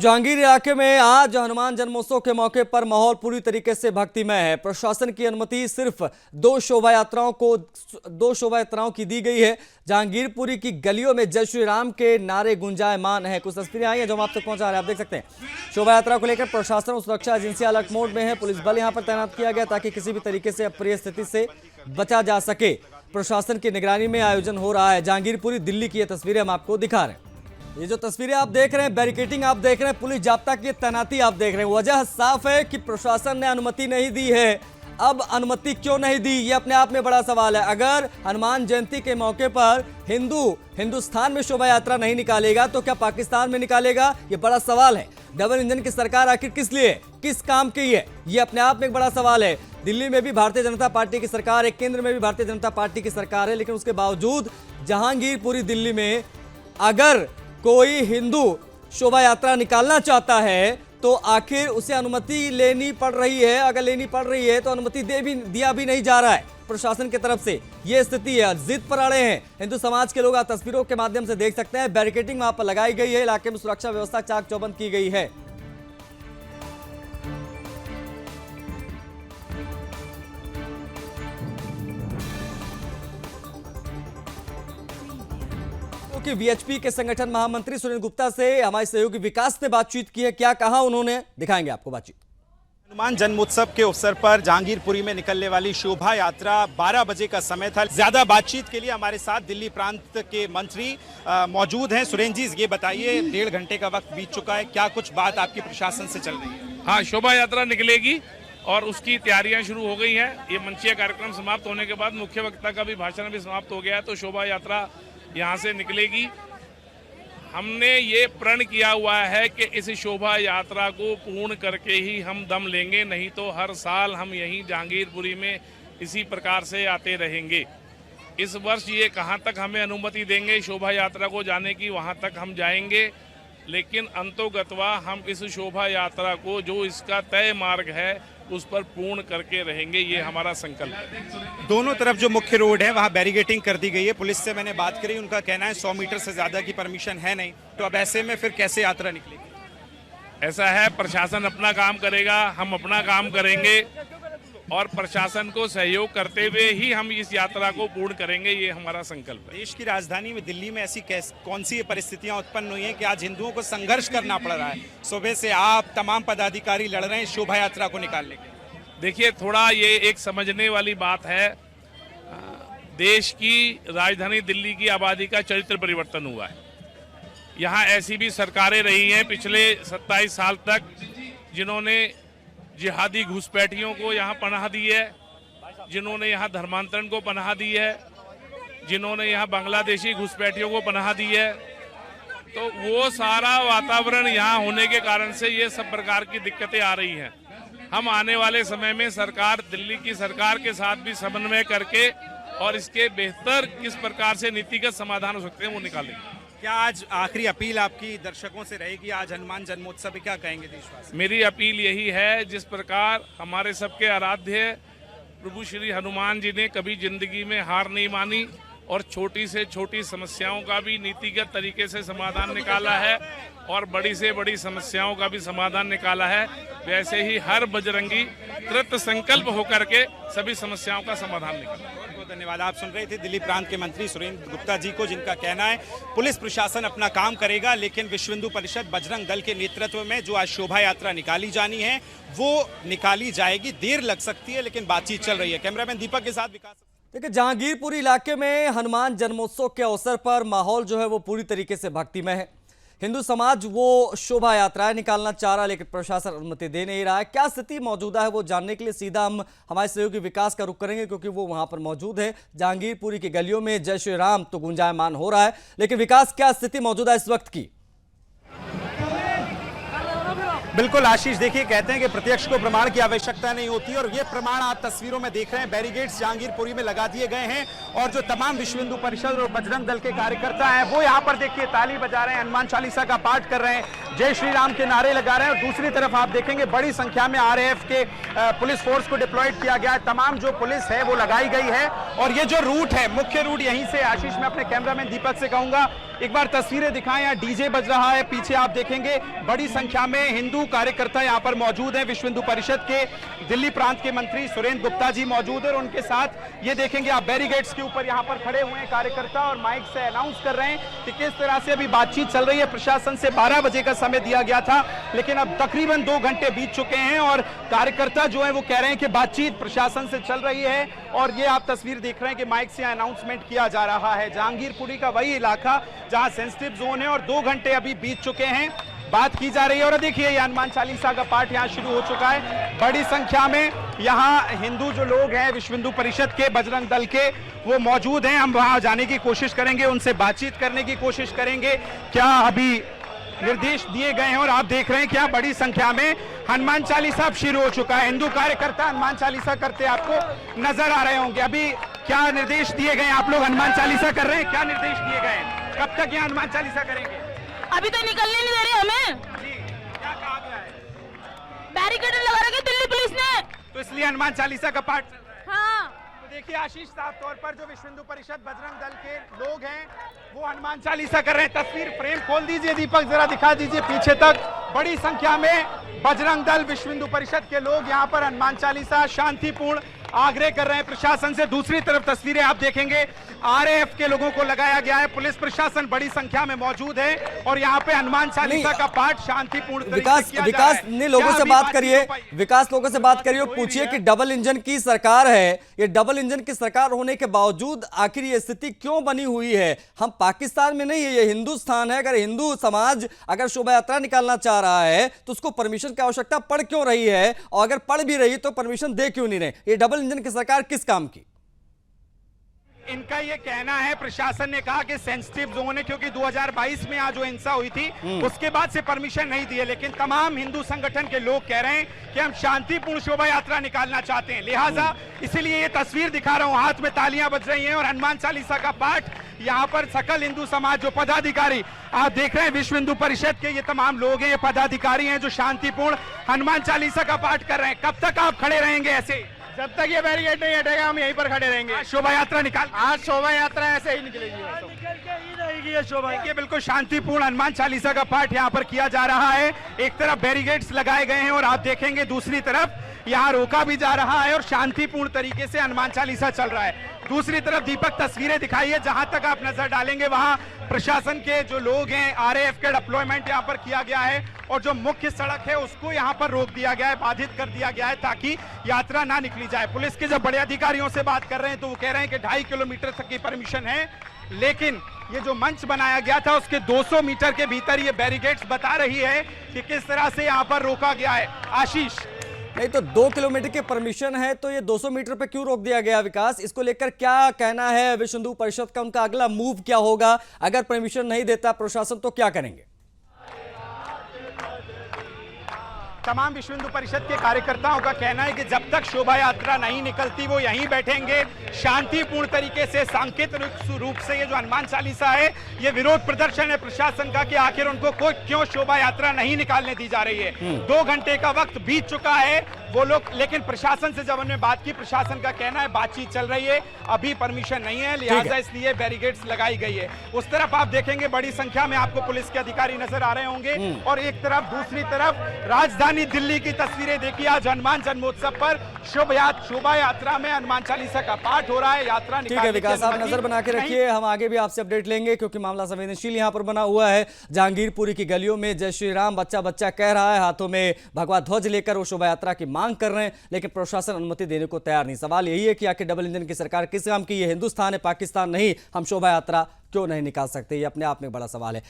जहांगीर इलाके में आज हनुमान जन्मोत्सव के मौके पर माहौल पूरी तरीके से भक्तिमय है। प्रशासन की अनुमति सिर्फ दो शोभा यात्राओं की दी गई है। जहांगीरपुरी की गलियों में जय श्री राम के नारे गुंजायमान है। कुछ तस्वीरें आई हैं जो हम आप तक पहुंचा रहे हैं। आप देख सकते हैं शोभा यात्रा को लेकर प्रशासन और सुरक्षा एजेंसी अलर्ट मोड में है। पुलिस बल यहां पर तैनात किया गया ताकि किसी भी तरीके से अप्रिय स्थिति से बचा जा सके। प्रशासन की निगरानी में आयोजन हो रहा है। जहांगीरपुरी दिल्ली की ये तस्वीरें हम आपको दिखा रहे हैं। ये जो तस्वीरें आप देख रहे हैं, बैरिकेडिंग आप देख रहे हैं, पुलिस जाब्ता की तैनाती आप देख रहे हैं। वजह साफ है कि प्रशासन ने अनुमति नहीं दी है। अब अनुमति क्यों नहीं दी, ये अपने आप में बड़ा सवाल है। अगर हनुमान जयंती के मौके पर हिंदुस्तान में शोभा यात्रा नहीं निकालेगा तो क्या पाकिस्तान में निकालेगा, ये बड़ा सवाल है। डबल इंजन की सरकार आखिर किस लिए, किस काम की है, ये अपने आप में एक बड़ा सवाल है। दिल्ली में भी भारतीय जनता पार्टी की सरकार है, केंद्र में भी भारतीय जनता पार्टी की सरकार है, लेकिन उसके बावजूद जहांगीरपुरी दिल्ली में अगर कोई हिंदू शोभा यात्रा निकालना चाहता है तो आखिर उसे अनुमति लेनी पड़ रही है। अगर लेनी पड़ रही है तो अनुमति दिया भी नहीं जा रहा है प्रशासन की तरफ से। यह स्थिति है, जिद पर अड़े हैं हिंदू समाज के लोग। आप तस्वीरों के माध्यम से देख सकते हैं, बैरिकेडिंग वहां पर लगाई गई है। इलाके में सुरक्षा व्यवस्था चाक चौबंद की गई है। कि वीएचपी के संगठन महामंत्री सुनील गुप्ता से हमारे सहयोगी विकास ने बातचीत की है। क्या कहा उन्होंने, दिखाएंगे आपको बातचीत। हनुमान जन्मोत्सव के अवसर पर जहांगीरपुरी में निकलने वाली शोभा यात्रा 12 बजे का समय था। ज्यादा बातचीत के लिए हमारे साथ दिल्ली प्रांत के मंत्री मौजूद हैं। सुरेंद्र जी, ये बताइए, 1.5 घंटे का वक्त बीत चुका है, क्या कुछ बात आपकी प्रशासन से चल रही है? हाँ, शोभा यात्रा निकलेगी और उसकी तैयारियां शुरू हो गई हैं। ये मंचीय कार्यक्रम समाप्त होने के बाद मुख्य वक्ता का भी भाषण भी समाप्त हो गया है, तो शोभा यात्रा यहाँ से निकलेगी। हमने ये प्रण किया हुआ है कि इस शोभा यात्रा को पूर्ण करके ही हम दम लेंगे, नहीं तो हर साल हम यहीं जहांगीरपुरी में इसी प्रकार से आते रहेंगे। इस वर्ष ये कहाँ तक हमें अनुमति देंगे शोभा यात्रा को जाने की, वहाँ तक हम जाएंगे, लेकिन अंतोगत्वा हम इस शोभा यात्रा को, जो इसका तय मार्ग है, उस पर पूर्ण करके रहेंगे। ये हमारा संकल्प है। दोनों तरफ जो मुख्य रोड है वहाँ बैरिकेडिंग कर दी गई है। पुलिस से मैंने बात करी, उनका कहना है 100 मीटर से ज्यादा की परमिशन है नहीं। तो अब ऐसे में फिर कैसे यात्रा निकलेगी? ऐसा है, प्रशासन अपना काम करेगा, हम अपना काम करेंगे और प्रशासन को सहयोग करते हुए ही हम इस यात्रा को पूर्ण करेंगे। ये हमारा संकल्प है। देश की राजधानी में दिल्ली में ऐसी कौन सी परिस्थितियां उत्पन्न हुई हैं कि आज हिंदुओं को संघर्ष करना पड़ रहा है? सुबह से आप तमाम पदाधिकारी लड़ रहे हैं शोभा यात्रा को निकालने के। देखिए, थोड़ा ये एक समझने वाली बात है, देश की राजधानी दिल्ली की आबादी का चरित्र परिवर्तन हुआ है। यहाँ ऐसी भी सरकारें रही हैं पिछले 27 साल तक जिन्होंने जिहादी घुसपैठियों को यहाँ पनाह दी है, जिन्होंने यहाँ धर्मांतरण को पनाह दी है, जिन्होंने यहाँ बांग्लादेशी घुसपैठियों को पनाह दी है। तो वो सारा वातावरण यहाँ होने के कारण से ये सब प्रकार की दिक्कतें आ रही हैं। हम आने वाले समय में सरकार, दिल्ली की सरकार के साथ भी समन्वय करके और इसके बेहतर किस प्रकार से नीतिगत समाधान हो सकते हैं वो निकालेंगे। क्या आज आखिरी अपील आपकी दर्शकों से रहेगी? आज हनुमान जन्मोत्सव पे क्या कहेंगे देशवासी? मेरी अपील यही है, जिस प्रकार हमारे सबके आराध्य प्रभु श्री हनुमान जी ने कभी जिंदगी में हार नहीं मानी और छोटी से छोटी समस्याओं का भी नीतिगत तरीके से समाधान निकाला है और बड़ी से बड़ी समस्याओं का भी समाधान निकाला है, वैसे ही हर बजरंगी कृत संकल्प होकर के सभी समस्याओं का समाधान निकाला। बहुत धन्यवाद। आप सुन रहे थे दिल्ली प्रांत के मंत्री सुरेंद्र गुप्ता जी को, जिनका कहना है पुलिस प्रशासन अपना काम करेगा, लेकिन विश्व हिंदू परिषद बजरंग दल के नेतृत्व में जो आज शोभा यात्रा निकाली जानी है वो निकाली जाएगी। देर लग सकती है, लेकिन बातचीत चल रही है। कैमरामैन दीपक के साथ विकास। देखिए, जहांगीरपुरी इलाके में हनुमान जन्मोत्सव के अवसर पर माहौल जो है वो पूरी तरीके से भक्तिमय है। हिंदू समाज वो शोभा यात्राएं निकालना चाह रहा है, लेकिन प्रशासन अनुमति दे नहीं रहा है। क्या स्थिति मौजूदा है वो जानने के लिए सीधा हम हमारे सहयोगी विकास का रुख करेंगे, क्योंकि वो वहां पर मौजूद है। जहांगीरपुरी की गलियों में जय श्री राम तो गुंजायमान हो रहा है, लेकिन विकास, क्या स्थिति मौजूदा है इस वक्त की? बिल्कुल आशीष, देखिए, कहते हैं कि प्रत्यक्ष को प्रमाण की आवश्यकता नहीं होती और ये प्रमाण आप तस्वीरों में देख रहे हैं। बैरिकेड्स जहांगीरपुरी में लगा दिए गए हैं और जो तमाम विश्व हिंदू परिषद और बजरंग दल के कार्यकर्ता हैं वो यहाँ पर देखिए ताली बजा रहे हैं, हनुमान चालीसा का पाठ कर रहे हैं। जय श्री राम के नारे लगा रहे हैं और दूसरी तरफ आप देखेंगे बड़ी संख्या में आरएएफ के पुलिस फोर्स को डिप्लॉयड किया गया है। तमाम जो पुलिस है वो लगाई गई है और ये जो रूट है, मुख्य रूट यहीं से, आशीष मैं अपने कैमरामैन दीपक से कहूंगा एक बार तस्वीरें दिखाएं। यहाँ डीजे बज रहा है, पीछे आप देखेंगे बड़ी संख्या में हिंदू कार्यकर्ता यहाँ पर मौजूद हैं। विश्व हिंदू परिषद के दिल्ली प्रांत के मंत्री सुरेंद्र गुप्ता जी मौजूद है और उनके साथ ये देखेंगे आप बैरिकेड्स के ऊपर यहाँ पर खड़े हुए हैं कार्यकर्ता और माइक से अनाउंस कर रहे हैं कि किस तरह से अभी बातचीत चल रही है। प्रशासन से 12 बजे का समय दिया गया था, लेकिन अब तकरीबन 2 घंटे बीत चुके हैं और कार्यकर्ता जो है वो कह रहे हैं कि बातचीत प्रशासन से चल रही है। और ये आप तस्वीर देख रहे हैं कि माइक से अनाउंसमेंट किया जा रहा है। जहांगीरपुरी का वही इलाका जहां सेंसिटिव जोन है और 2 घंटे अभी बीत चुके हैं, बात की जा रही है। और देखिए ये हनुमान चालीसा का पाठ यहाँ शुरू हो चुका है। बड़ी संख्या में यहाँ हिंदू जो लोग हैं विश्व हिंदू परिषद के, बजरंग दल के, वो मौजूद हैं। हम वहां जाने की कोशिश करेंगे, उनसे बातचीत करने की कोशिश करेंगे क्या अभी निर्देश दिए गए हैं। और आप देख रहे हैं क्या बड़ी संख्या में हनुमान चालीसा शुरू हो चुका है। हिंदू कार्यकर्ता हनुमान चालीसा करते आपको नजर आ रहे होंगे। अभी क्या निर्देश दिए गए? आप लोग हनुमान चालीसा कर रहे हैं, क्या निर्देश दिए गए हैं? कब तक ये हनुमान चालीसा करेंगे? अभी तो निकलने नहीं दे रहे हमें। जी, क्या कहा गया है? बैरिकेड लगा रखे दिल्ली पुलिस ने, तो इसलिए हनुमान चालीसा का पाठ चल रहा है। हाँ। तो देखिए आशीष, साफ तौर पर जो विश्व हिंदू परिषद बजरंग दल के लोग हैं वो हनुमान चालीसा कर रहे हैं। तस्वीर फ्रेम खोल दीजिए दीपक, जरा दिखा दीजिए पीछे तक। बड़ी संख्या में बजरंग दल विश्व हिंदू परिषद के लोग यहाँ पर हनुमान चालीसा शांतिपूर्ण आग्रह कर रहे हैं प्रशासन से। दूसरी तरफ तस्वीरें आप देखेंगे आरएएफ के लोगों को लगाया गया है, पुलिस प्रशासन बड़ी संख्या में मौजूद है और यहाँ पे हनुमान चालीसा का पाठ शांतिपूर्ण तरीके से किया जा रहा है। ने लोगों से बात करिए, विकास लोगों से बात करिए, पूछिए कि डबल इंजन की सरकार है, ये डबल इंजन की सरकार होने के बावजूद आखिर ये स्थिति क्यों बनी हुई है? हम पाकिस्तान में नहीं है, ये हिंदुस्तान है। अगर हिंदू समाज अगर शोभा यात्रा निकालना चाह रहा है तो उसको परमिशन की आवश्यकता पड़ क्यों रही है? और अगर पड़ भी रही तो परमिशन दे क्यों नहीं रहे? ये डबल इंजन की सरकार किस काम की? इनका ये कहना है, प्रशासन ने कहा कि सेंसिटिव जोन है क्योंकि 2022 में यहाँ जो हिंसा हुई थी उसके बाद से परमिशन नहीं दी है। लेकिन तमाम हिंदू संगठन के लोग कह रहे हैं कि हम शांतिपूर्ण शोभा यात्रा निकालना चाहते हैं, लिहाजा इसीलिए ये तस्वीर दिखा रहा हूं। हाथ में तालियां बज रही हैं और हनुमान चालीसा का पाठ यहाँ पर सकल हिंदू समाज जो पदाधिकारी आप देख रहे हैं विश्व हिंदू परिषद के ये तमाम लोग हैं, ये पदाधिकारी हैं जो शांतिपूर्ण हनुमान चालीसा का पाठ कर रहे हैं। कब तक आप खड़े रहेंगे ऐसे? जब तक ये बैरिकेड नहीं हटेगा हम यहीं पर खड़े रहेंगे। शोभा यात्रा निकाल, आज शोभा यात्रा ऐसे ही निकलेगी, निकल के ही रहेगी ये शोभा। ये बिल्कुल शांतिपूर्ण हनुमान चालीसा का पाठ यहाँ पर किया जा रहा है। एक तरफ बैरिकेड्स लगाए गए हैं और आप देखेंगे दूसरी तरफ यहाँ रोका भी जा रहा है और शांतिपूर्ण तरीके से हनुमान चालीसा चल रहा है। दूसरी तरफ दीपक तस्वीरें दिखाइए, जहां तक आप नजर डालेंगे वहां प्रशासन के जो लोग हैं, आरएएफ के डिप्लॉयमेंट यहां पर किया गया है और जो मुख्य सड़क है उसको यहां पर रोक दिया गया है, बाधित कर दिया गया है ताकि यात्रा ना निकली जाए। पुलिस के जब बड़े अधिकारियों से बात कर रहे हैं तो वो कह रहे हैं कि 2.5 किलोमीटर तक की परमिशन है, लेकिन ये जो मंच बनाया गया था उसके 200 मीटर के भीतर ये बैरिकेड्स बता रही है कि किस तरह से यहाँ पर रोका गया है। आशीष, नहीं तो 2 किलोमीटर की परमिशन है तो ये 200 मीटर पे क्यों रोक दिया गया? विकास, इसको लेकर क्या कहना है विश्व हिंदू परिषद का? उनका अगला मूव क्या होगा? अगर परमिशन नहीं देता प्रशासन तो क्या करेंगे? तमाम विश्व हिंदू परिषद के कार्यकर्ताओं का कहना है कि जब तक शोभा यात्रा नहीं निकलती वो यहीं बैठेंगे शांतिपूर्ण तरीके से। सांकेतिक रूप से ये जो हनुमान चालीसा है ये विरोध प्रदर्शन है प्रशासन का कि आखिर उनको क्यों शोभा यात्रा नहीं निकालने दी जा रही है। 2 घंटे का वक्त बीत चुका है वो लोग, लेकिन प्रशासन से जब हमने बात की, प्रशासन का कहना है बातचीत चल रही है, अभी परमिशन नहीं है, लिहाजा इसलिए बैरिकेड्स लगाई गई है। उस तरफ आप देखेंगे बड़ी संख्या में आपको पुलिस के अधिकारी नजर आ रहे होंगे और एक तरफ दूसरी तरफ राजधानी दिल्ली की तस्वीरें देखिए। आज हनुमान जन्मोत्सव पर शोभा यात्रा में हनुमान चालीसा का पाठ हो रहा है, यात्रा ठीक है विकास, आप नजर बना के रखिए, हम आगे भी आपसे अपडेट लेंगे क्योंकि मामला संवेदनशील यहाँ पर बना हुआ है। जहांगीरपुरी की गलियों में जय श्री राम बच्चा बच्चा कह रहा है, हाथों में भगवा ध्वज लेकर वो शोभा यात्रा की मांग कर रहे हैं, लेकिन प्रशासन अनुमति देने को तैयार नहीं। सवाल यही है कि आखिर डबल इंजन की सरकार किस काम की? ये हिंदुस्तान है, पाकिस्तान नहीं। हम शोभा यात्रा क्यों नहीं निकाल सकते? ये अपने आप में बड़ा सवाल है।